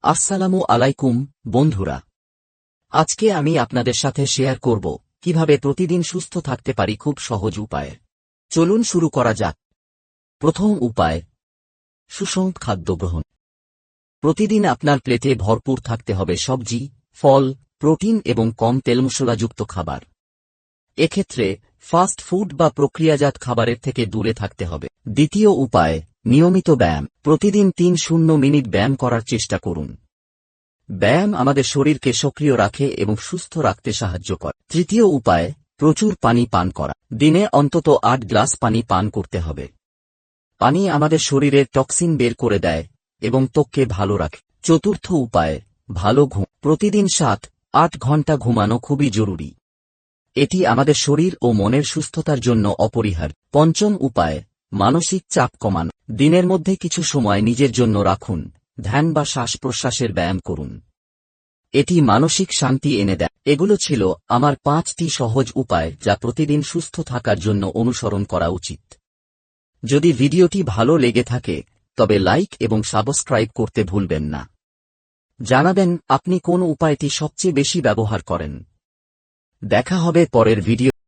আসসালামু আলাইকুম বন্ধুরা, আজকে আমি আপনাদের সাথে শেয়ার করব কিভাবে প্রতিদিন সুস্থ থাকতে পারি খুব সহজ উপায়ে। চলুন শুরু করা যাক। প্রথম উপায়, সুষম খাদ্য গ্রহণ। প্রতিদিন আপনার প্লেটে ভরপুর থাকতে হবে সবজি, ফল, প্রোটিন এবং কম তেলমশলাযুক্ত খাবার। এক্ষেত্রে ফাস্ট ফুড বা প্রক্রিয়াজাত খাবারের থেকে দূরে থাকতে হবে। দ্বিতীয় উপায়, নিয়মিত ব্যায়াম। প্রতিদিন ৩-০ মিনিট ব্যায়াম করার চেষ্টা করুন। ব্যায়াম আমাদের শরীরকে সক্রিয় রাখে এবং সুস্থ রাখতে সাহায্য করে। তৃতীয় উপায়, প্রচুর পানি পান করা। দিনে অন্তত ৮ গ্লাস পানি পান করতে হবে। পানি আমাদের শরীরের টক্সিন বের করে দেয় এবং ত্বককে ভালো রাখে। চতুর্থ উপায়, ভালো ঘুম। প্রতিদিন ৭-৮ ঘন্টা ঘুমানো খুবই জরুরি। এটি আমাদের শরীর ও মনের সুস্থতার জন্য অপরিহার্য। পঞ্চম উপায়, মানসিক চাপ কমানো। দিনের মধ্যে কিছু সময় নিজের জন্য রাখুন, ধ্যান বা শ্বাস-প্রশ্বাসের ব্যায়াম করুন। এটি মানসিক শান্তি এনে দেয়। এগুলো ছিল আমার ৫টি সহজ উপায় যা প্রতিদিন সুস্থ থাকার জন্য অনুসরণ করা উচিত। যদি ভিডিওটি ভালো লেগে থাকে তবে লাইক এবং সাবস্ক্রাইব করতে ভুলবেন না। জানাবেন আপনি কোন উপায়টি সবচেয়ে বেশি ব্যবহার করেন। দেখা হবে পরের ভিডিও।